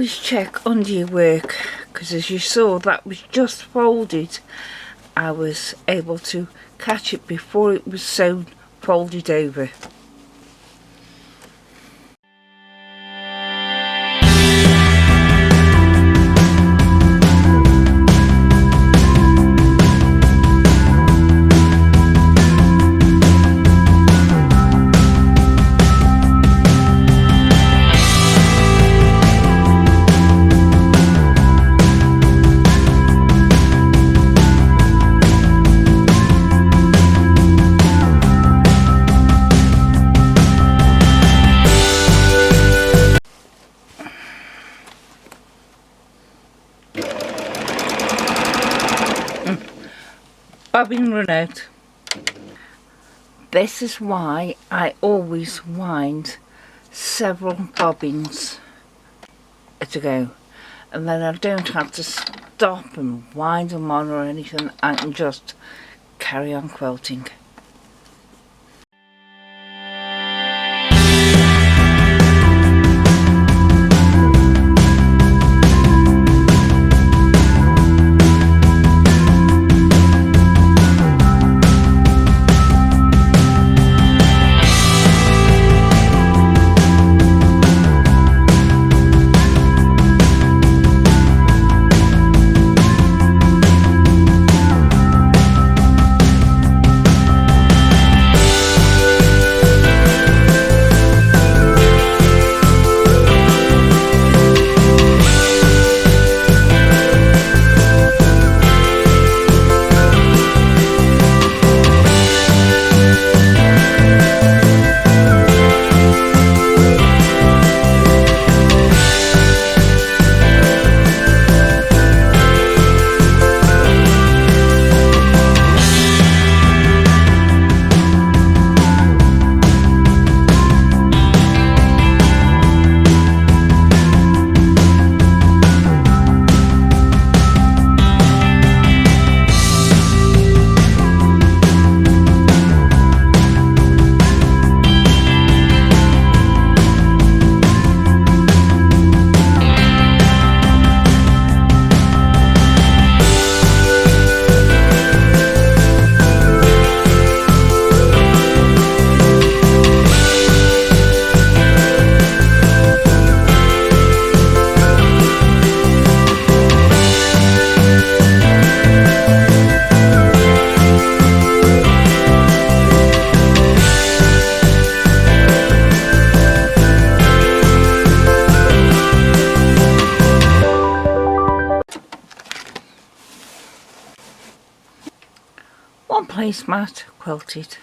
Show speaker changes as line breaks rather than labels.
always check under your work, because as you saw that was just folded. I was able to catch it before it was sewn folded over. Bobbin run out. This is why I always wind several bobbins at a go, and then I don't have to stop and wind them on or anything. I can just carry on quilting. One placemat quilted.